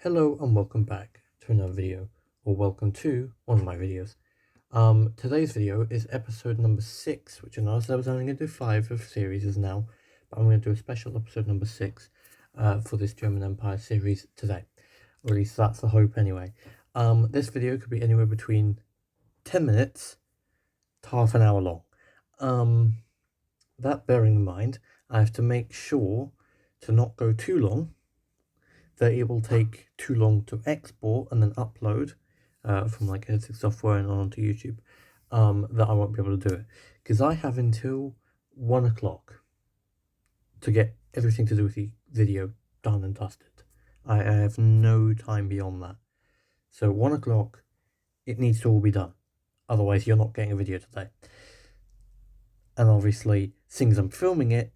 Hello and welcome back to another video, or welcome to one of my videos. Today's video is episode number 6, which I know I said I was only going to do 5 of series now, but I'm going to do a special episode number 6 for this German Empire series today, or at least that's the hope anyway. This video could be anywhere between 10 minutes to half an hour long. That bearing in mind, I have to make sure to not go too long, that it will take too long to export and then upload from like editing software and onto YouTube, that I won't be able to do it. Because I have until 1 o'clock to get everything to do with the video done and dusted. I have no time beyond that. So 1 o'clock, it needs to all be done. Otherwise, you're not getting a video today. And obviously, seeing as I'm filming it,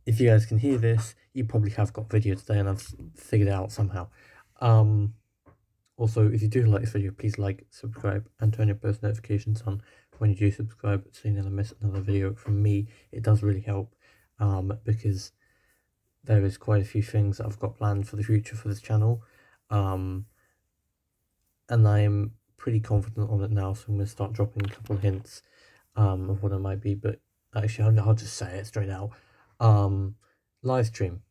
if you guys can hear this, you probably have got video today and I've figured it out somehow. Also, if you do like this video, please like, subscribe, and turn your post notifications on when you do subscribe so you never miss another video from me. It does really help, because there is quite a few things that I've got planned for the future for this channel. And I'm pretty confident on it now, so I'm going to start dropping a couple of hints of what it might be, but actually I'll just say it straight out. Live stream.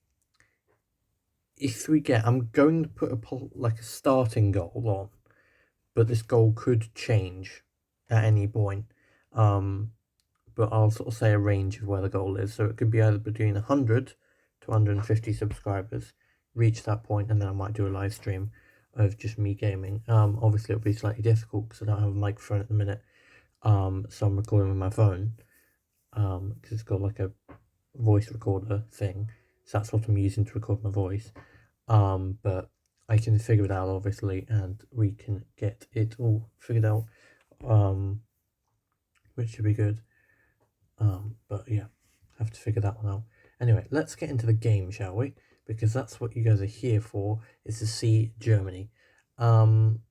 If we get, I'm going to put a starting goal on, but this goal could change at any point. But I'll sort of say a range of where the goal is. So it could be either between 100 to 150 subscribers, reach that point, and then I might do a live stream of just me gaming. Obviously it'll be slightly difficult because I don't have a microphone at the minute. So I'm recording with my phone, because it's got like a voice recorder thing, so that's what I'm using to record my voice. But I can figure it out obviously, and we can get it all figured out, which should be good. But yeah, have to figure that one out. Anyway, let's get into the game, shall we? Because that's what you guys are here for, is to see Germany. Don't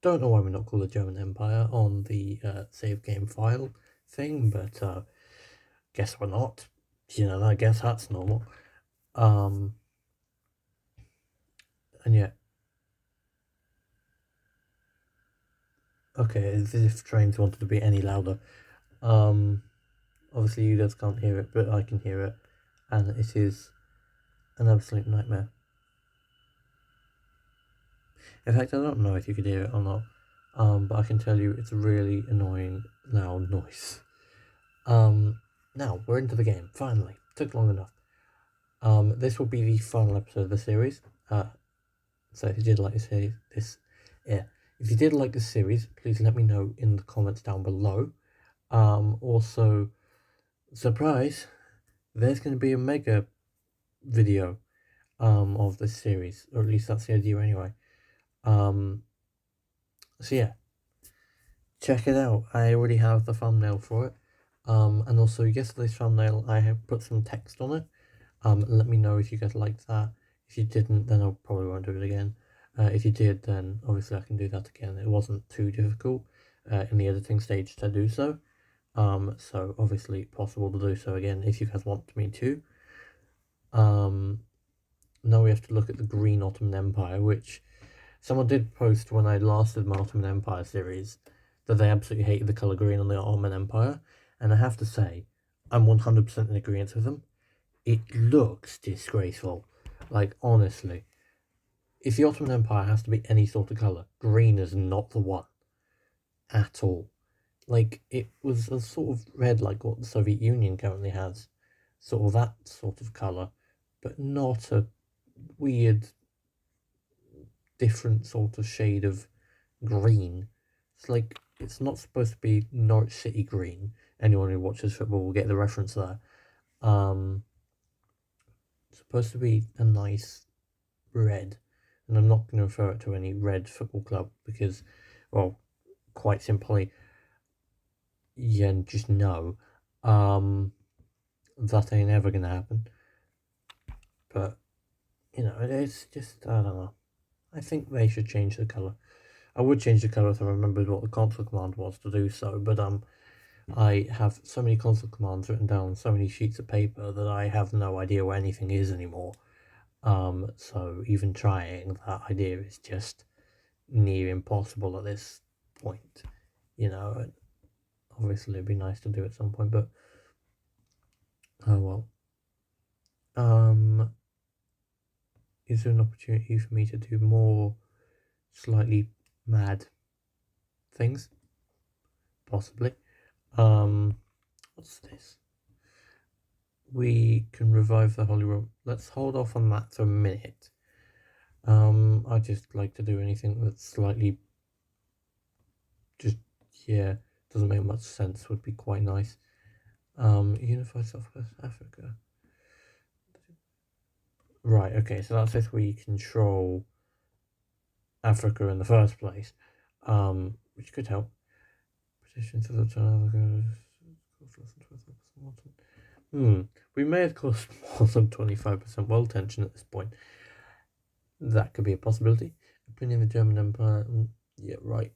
know why we're not called the German Empire on the save game file thing, but guess we're not. You know, I guess that's normal. And yeah. Okay, as if trains wanted to be any louder. Obviously you guys can't hear it, but I can hear it, and it is an absolute nightmare. In fact, I don't know if you could hear it or not, but I can tell you it's a really annoying, loud noise. Now, we're into the game, finally. Took long enough. This will be the final episode of the series. So if you did like this if you did like this series, please let me know in the comments down below. Also, surprise, there's going to be a mega video of this series, or at least that's the idea anyway. So yeah, check it out. I already have the thumbnail for it. And also yesterday's thumbnail, I have put some text on it. Let me know if you guys liked that. If you didn't, then I probably won't do it again. If you did, then obviously I can do that again. It wasn't too difficult in the editing stage to do so. So obviously possible to do so again if you guys want me to. Now we have to look at the Green Ottoman Empire, which someone did post when I last did my Ottoman Empire series, that they absolutely hated the colour green on the Ottoman Empire. And I have to say, I'm 100% in agreement with them. It looks disgraceful. Like, honestly. If the Ottoman Empire has to be any sort of colour, green is not the one. At all. Like, it was a sort of red like what the Soviet Union currently has. Sort of that sort of colour. But not a weird, different sort of shade of green. It's like, it's not supposed to be Norwich City green. Anyone who watches football will get the reference there. It's supposed to be a nice red, and I'm not going to refer it to any red football club because, well, quite simply, yeah, just no, that ain't ever going to happen. But, you know, it's just, I don't know. I think they should change the colour. I would change the colour if I remembered what the console command was to do so, but I have so many console commands written down on so many sheets of paper that I have no idea where anything is anymore. So even trying that idea is just near impossible at this point, you know. And obviously it'd be nice to do at some point, but oh well. Is there an opportunity for me to do more slightly mad things? Possibly. What's this? We can revive the Holy Room. Let's hold off on that for a minute. I'd just like to do anything that's slightly just, yeah, doesn't make much sense, would be quite nice. Unify Southwest Africa. Right, okay, so that's if we control Africa in the first place, which could help. Petition to the we may have caused more than 25% world tension at this point. That could be a possibility. Opinion of the German Empire, yeah, right.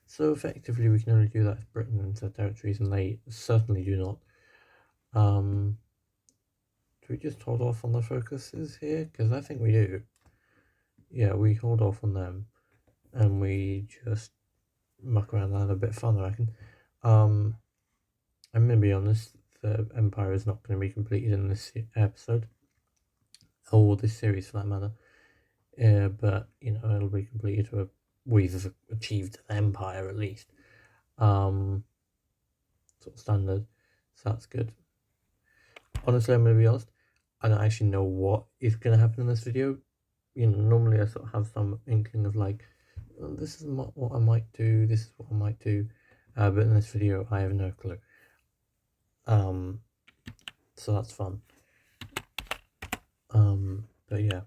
So effectively we can only do that if Britain and their territories, and they certainly do not. Do we just hold off on the focuses here? Because I think we do. Yeah, we hold off on them, and we just muck around and have a bit of fun, I reckon. I'm going to be honest, the Empire is not going to be completed in this episode, or this series for that matter. But, you know, it'll be completed to we've achieved the Empire at least. Sort of standard, so that's good. Honestly, I'm going to be honest, I don't actually know what is going to happen in this video. You know, normally I sort of have some inkling of like, oh, this is what I might do, this is what I might do, but in this video I have no clue. So that's fun. But yeah,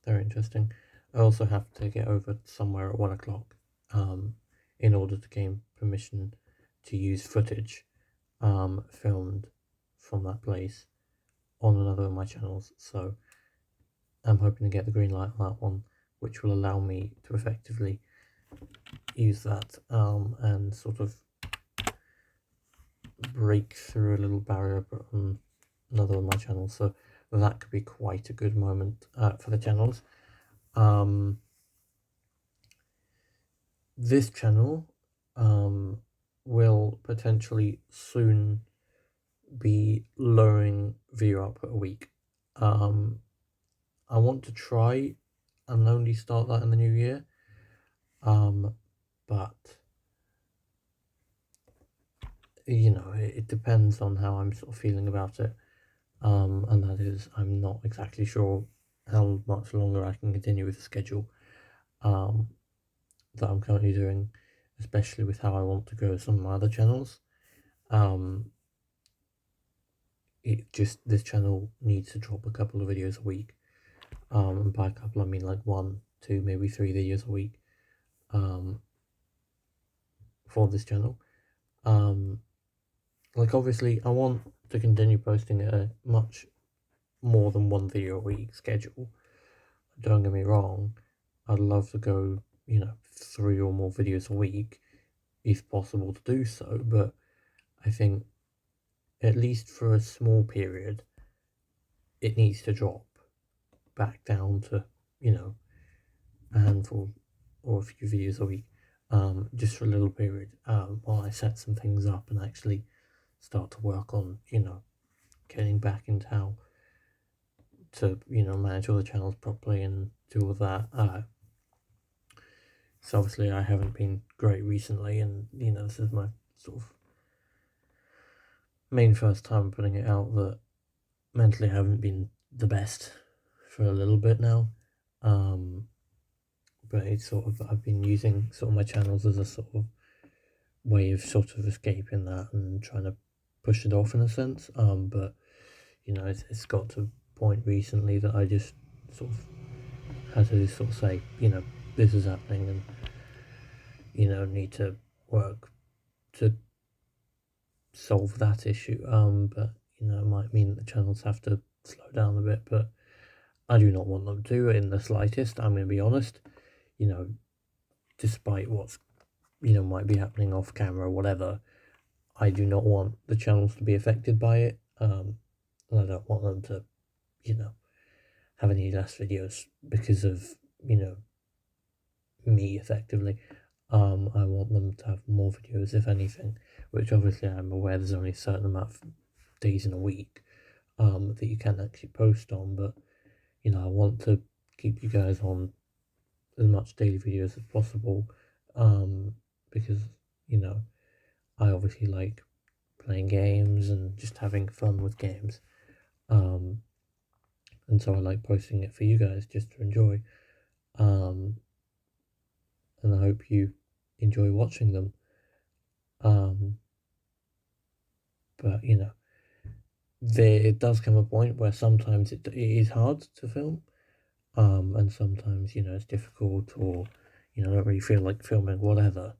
very interesting. I also have to get over somewhere at 1 o'clock, in order to gain permission to use footage, filmed from that place on another of my channels. So I'm hoping to get the green light on that one, which will allow me to effectively use that, and sort of break through a little barrier on another of my channels. So that could be quite a good moment for the channels. This channel will potentially soon be lowering video output a week. I want to try and only start that in the new year, but you know, it depends on how I'm sort of feeling about it, and that is, I'm not exactly sure how much longer I can continue with the schedule that I'm currently doing, especially with how I want to grow some of my other channels. This channel needs to drop a couple of videos a week, and by a couple I mean like 1, 2, maybe 3 videos a week, for this channel. Like obviously I want to continue posting a much more than 1 video a week schedule, don't get me wrong. I'd love to go, you know, 3 or more videos a week if possible to do so, but I think at least for a small period it needs to drop back down to, you know, a handful or a few videos a week, just for a little period, while I set some things up and actually start to work on, you know, getting back into how to, you know, manage all the channels properly and do all that. So obviously I haven't been great recently, and, you know, this is my sort of main first time putting it out, that mentally I haven't been the best for a little bit now. But it's sort of, I've been using sort of my channels as a sort of way of sort of escaping that and trying to push it off in a sense. But, you know, it's got to a point recently that I just sort of had to sort of say, you know, this is happening, and, you know, need to work to solve that issue. But, you know, it might mean that the channels have to slow down a bit, but I do not want them to in the slightest. I'm going to be honest, you know, despite what's, you know, might be happening off camera or whatever, I do not want the channels to be affected by it. and I don't want them to, have any less videos because of, me effectively. I want them to have more videos, if anything, which obviously I'm aware there's only a certain amount of days in a week that you can actually post on, but I want to keep you guys on as much daily videos as possible, because I obviously like playing games and just having fun with games, and so I like posting it for you guys just to enjoy, and I hope you enjoy watching them. But it does come a point where sometimes it is hard to film, and sometimes it's difficult, or I don't really feel like filming, whatever.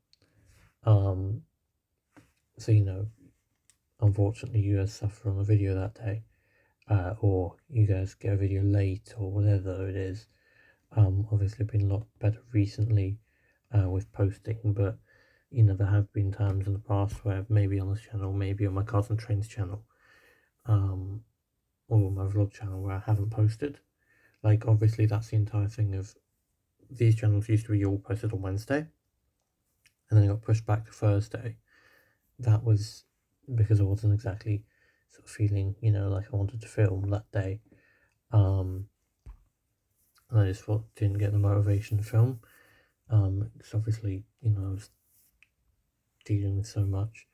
So unfortunately you guys suffer on a video that day, or you guys get a video late, or whatever it is. Obviously been a lot better recently with posting, but there have been times in the past where maybe on this channel, maybe on my Cars and Trains channel, or my vlog channel, where I haven't posted. Like, obviously that's the entire thing of these channels used to be all posted on Wednesday, and then it got pushed back to Thursday. That was because I wasn't exactly sort of feeling, like I wanted to film that day. And I just didn't get the motivation to film. Because obviously, I was dealing with so much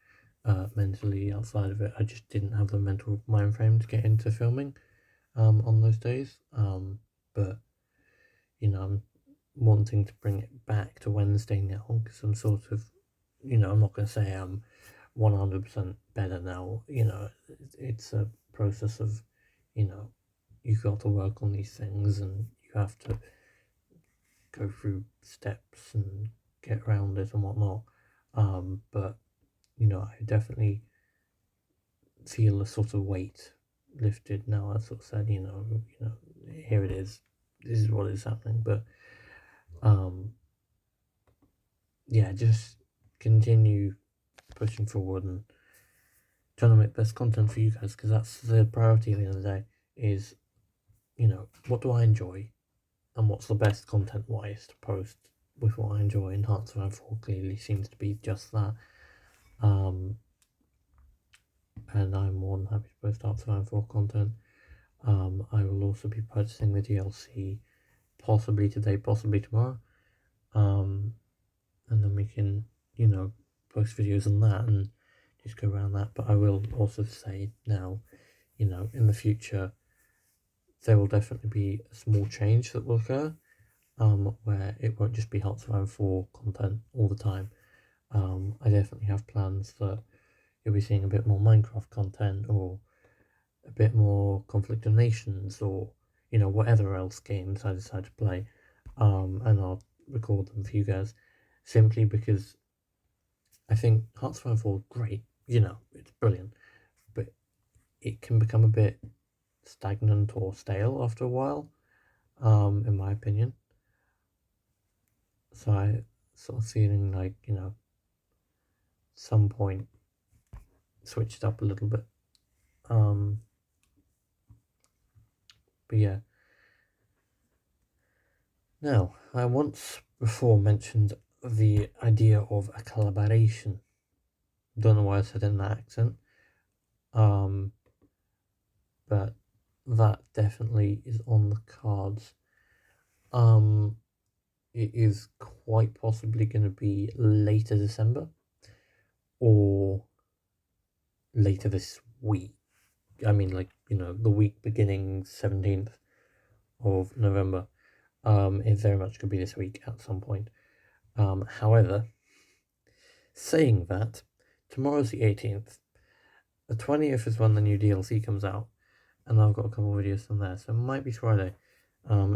mentally outside of it. I just didn't have the mental mind frame to get into filming on those days. But I'm wanting to bring it back to Wednesday now, because I'm sort of, I'm not going to say I'm 100% better now. It's a process of, you've got to work on these things, and you have to go through steps and get around it and whatnot. But I definitely feel a sort of weight lifted now. I sort of said, here it is. This is what is happening. But yeah, just continue pushing forward and trying to make best content for you guys, because that's the priority at the end of the day. Is what do I enjoy, and what's the best content wise to post with what I enjoy, and Hearts of Iron 4 clearly seems to be just that. And I'm more than happy to post Hearts of Iron 4 content. I will also be purchasing the DLC possibly today, possibly tomorrow, and then we can post videos on that and just go around that. But I will also say now, in the future there will definitely be a small change that will occur, where it won't just be Hearts of Iron 4 content all the time. I definitely have plans that you'll be seeing a bit more Minecraft content, or a bit more Conflict of Nations, or whatever else games I decide to play, and I'll record them for you guys, simply because I think Hearts of Iron 4 is great, it's brilliant, but it can become a bit stagnant or stale after a while, in my opinion. So I sort of feeling like, some point switch it up a little bit. But yeah. Now, I once before mentioned the idea of a collaboration. Don't know why I said it in that accent. But that definitely is on the cards. It is quite possibly going to be later December, or later this week. I mean, like, the week beginning 17th of November. It very much could be this week at some point. However, saying that, tomorrow's the 18th. The 20th is when the new DLC comes out, and I've got a couple of videos from there, so it might be Friday,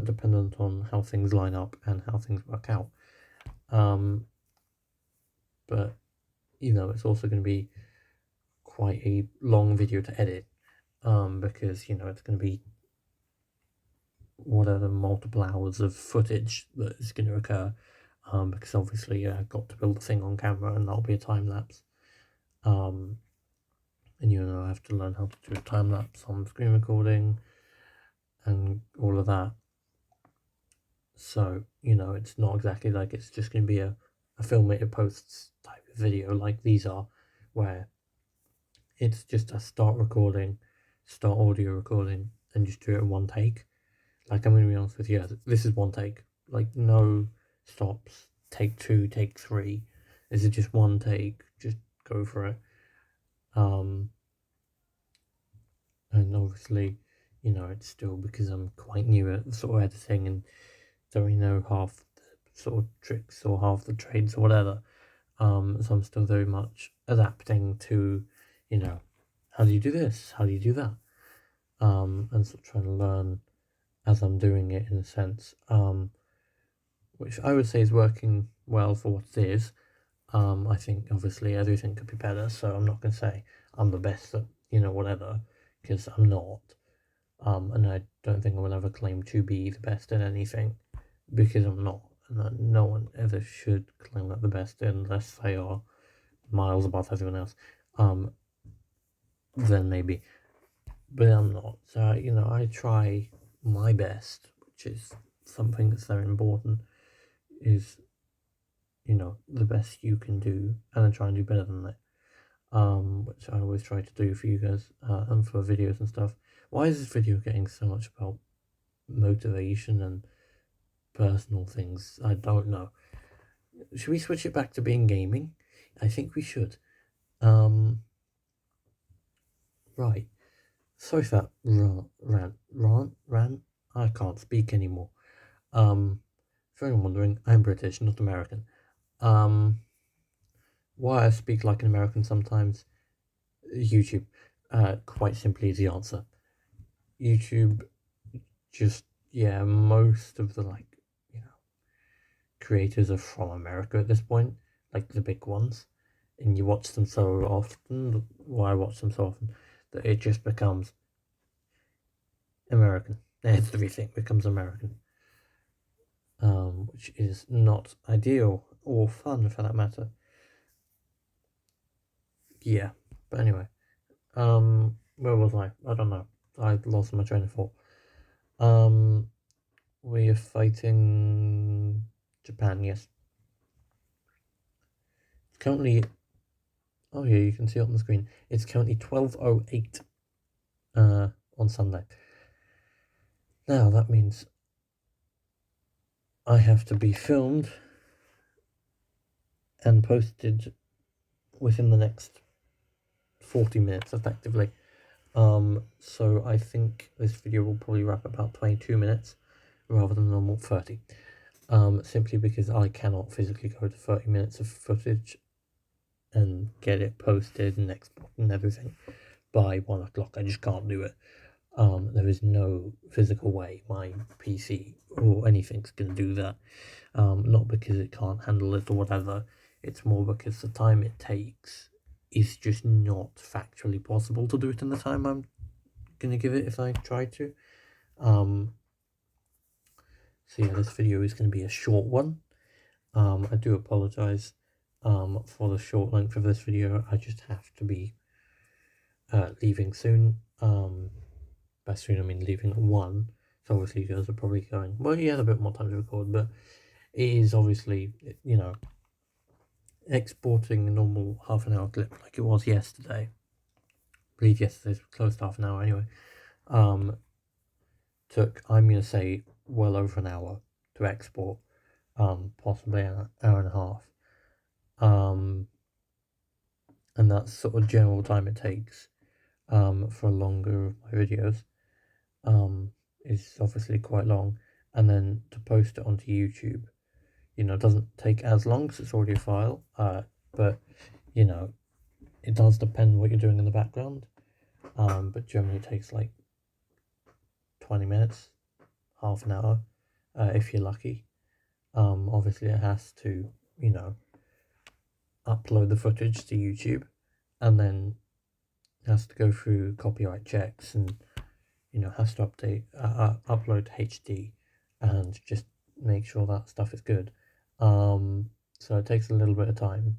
dependent on how things line up and how things work out. But it's also going to be quite a long video to edit, because it's going to be whatever multiple hours of footage that is going to occur, because obviously I've got to build a thing on camera, and that'll be a time lapse. and I have to learn how to do a time lapse on screen recording and all of that. So it's not exactly like it's just going to be a filmmaker posts type of video like these are, where it's just a start audio recording, and just do it in one take. Like, I'm going to be honest with you, this is one take. Like, no stops, take 2, take 3. This is just one take, just go for it. And obviously, it's still because I'm quite new at sort of editing and don't really know half the sort of tricks or half the trades or whatever. So I'm still very much adapting to, how do you do this? How do you do that? And sort of trying to learn as I'm doing it, in a sense, which I would say is working well for what it is. I think obviously everything could be better, so I'm not going to say I'm the best at, whatever, because I'm not. And I don't think I will ever claim to be the best at anything, because I'm not. And no one ever should claim that the best unless they are miles above everyone else. Then maybe. But I'm not. So, I try my best, which is something that's very important, is, the best you can do, and then try and do better than that. Which I always try to do for you guys, and for videos and stuff. Why is this video getting so much about motivation and personal things? I don't know. Should we switch it back to being gaming? I think we should. Right. Sorry for that rant. I can't speak anymore. For anyone wondering, I'm British, not American. Why I speak like an American sometimes? YouTube. Quite simply is the answer. YouTube, just, most of the, creators are from America at this point, like the big ones, and you watch them so often, I watch them so often, that it just becomes American. Everything becomes American, which is not ideal or fun, for that matter. Yeah, but anyway, where was I? I don't know. I lost my train of thought. We are fighting Japan, yes. It's currently, oh yeah, you can see it on the screen. It's currently 12:08 on Sunday. Now that means I have to be filmed and posted within the next 40 minutes, effectively. So I think this video will probably wrap about 22 minutes rather than normal 30. Simply because I cannot physically go to 30 minutes of footage and get it posted and exported and everything by 1 o'clock. I just can't do it. There is no physical way my PC or anything's going to do that. Not because it can't handle it or whatever. It's more because the time it takes is just not factually possible to do it in the time I'm going to give it if I try to. So yeah, this video is going to be a short one. I do apologise for the short length of this video. I just have to be leaving soon. By soon I mean leaving at 1. So obviously you guys are probably going, well, you had a bit more time to record, but it is obviously, exporting a normal half an hour clip like it was yesterday. I believe yesterday was close to half an hour anyway. Took, I'm going to say, well over an hour to export, possibly an hour and a half. And that's sort of general time it takes for a longer of my videos. Is obviously quite long, and then to post it onto YouTube, doesn't take as long because it's already a file, but it does depend what you're doing in the background, but generally it takes like 20 minutes, half an hour, if you're lucky. Obviously it has to, upload the footage to YouTube, and then it has to go through copyright checks, and has to upload to HD and just make sure that stuff is good. So it takes a little bit of time.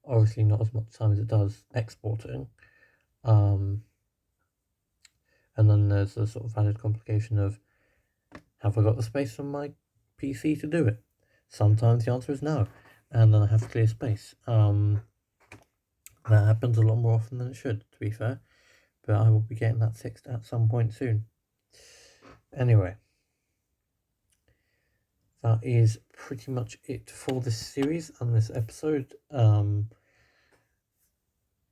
Obviously not as much time as it does exporting. And then there's a sort of added complication of, have I got the space on my PC to do it? Sometimes the answer is no, and then I have to clear space. That happens a lot more often than it should, to be fair, but I will be getting that fixed at some point soon. Anyway, that is pretty much it for this series and this episode.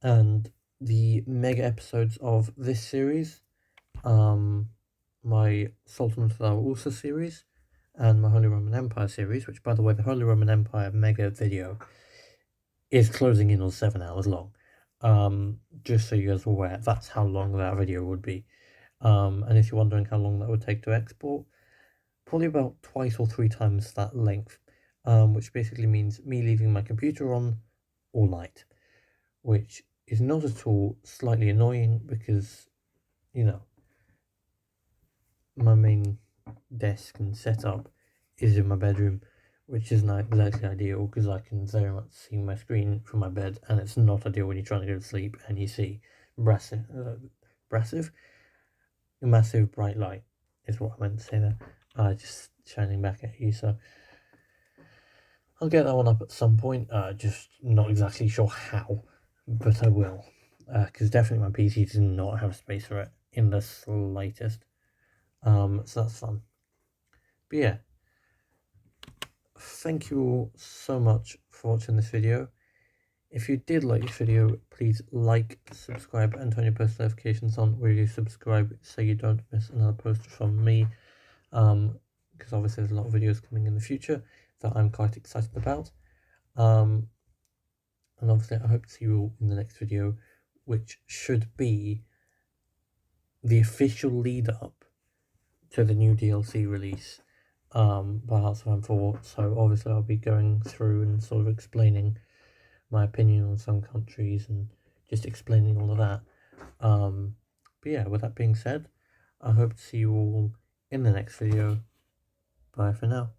And the mega episodes of this series, my Sultan of the Ursa series, and my Holy Roman Empire series, which, by the way, the Holy Roman Empire mega video is closing in on 7 hours long. Just so you guys are aware, that's how long that video would be. And if you're wondering how long that would take to export, probably about twice or 3 times that length, which basically means me leaving my computer on all night, which is not at all slightly annoying because, you know, my main desk and setup is in my bedroom, which is not exactly ideal because I can very much see my screen from my bed, and it's not ideal when you're trying to go to sleep and you see massive bright light is what I meant to say there, just shining back at you. So I'll get that one up at some point, just not exactly sure how, but I will, because definitely my PC does not have space for it in the slightest. So that's fun. But yeah, thank you all so much for watching this video. If you did like this video, please like, subscribe, and turn your post notifications on where you subscribe so you don't miss another post from me, because obviously there's a lot of videos coming in the future that I'm quite excited about. And obviously I hope to see you all in the next video, which should be the official lead up to the new DLC release by Hearts of M4. So obviously I'll be going through and sort of explaining my opinion on some countries and just explaining all of that. But yeah, with that being said, I hope to see you all in the next video. Bye for now.